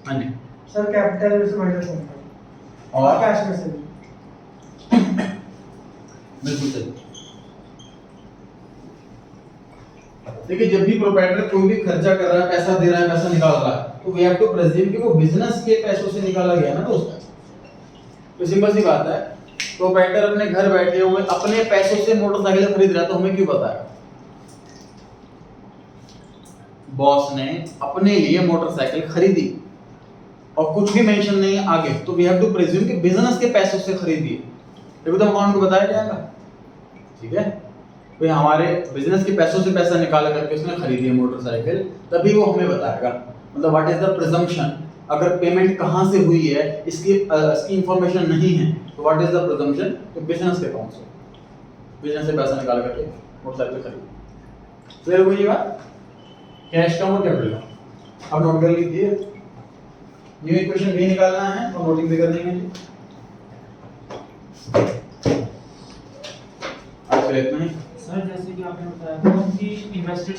हाँ जी, सर कैपिटल में से माइनस होगा और कैश में से भी। बिल्कुल सही। देखिए जब भी प्रोप्राइटर कोई भी खर्चा कर रहा है, पैसा दे रहा है, पैसा निकाल रहा है, तो वी हैव टू प्रेज्यूम कि वो बिजनेस के पैसों से निकाला गया ना दोस्त। तो सिंपल सी बात है, प्रोप्राइटर अपने घर बैठे हुए अपने पैसों से मोटरसाइकिल खरीद रहा है, तो हमें क्यों बताया? बॉस ने अपने लिए मोटरसाइकिल खरीदी और कुछ भी मेंशन नहीं है आगे, तो वी हैव टू प्रेज्यूम कि बिजनेस के पैसों से खरीदी है, ये तो अकाउंट को बताया जाएगा, ठीक है। तो हमारे बिजनेस के पैसों से पैसा निकाल करके उसने खरीदी है मोटरसाइकिल, तभी वो हमें बताएगा, मतलब व्हाट इज द प्रिजम्पशन, अगर पेमेंट कहां से हुई है इसकी इंफॉर्मेशन नहीं है, तो व्हाट इज द प्रिजम्पशन, तो बिजनेस के अकाउंट से, बिजनेस से पैसा निकाल करके मोटरसाइकिल खरीदी। क्लियर हुई ये बात? कैश का और कैपिटल का अब नोट कर लीजिए, न्यू इक्वेशन भी निकालना है और नोटिंग भी करनी है। आज के लिए इतना ही। सर जैसे कि आपने बताया था कि इन्वेस्टेड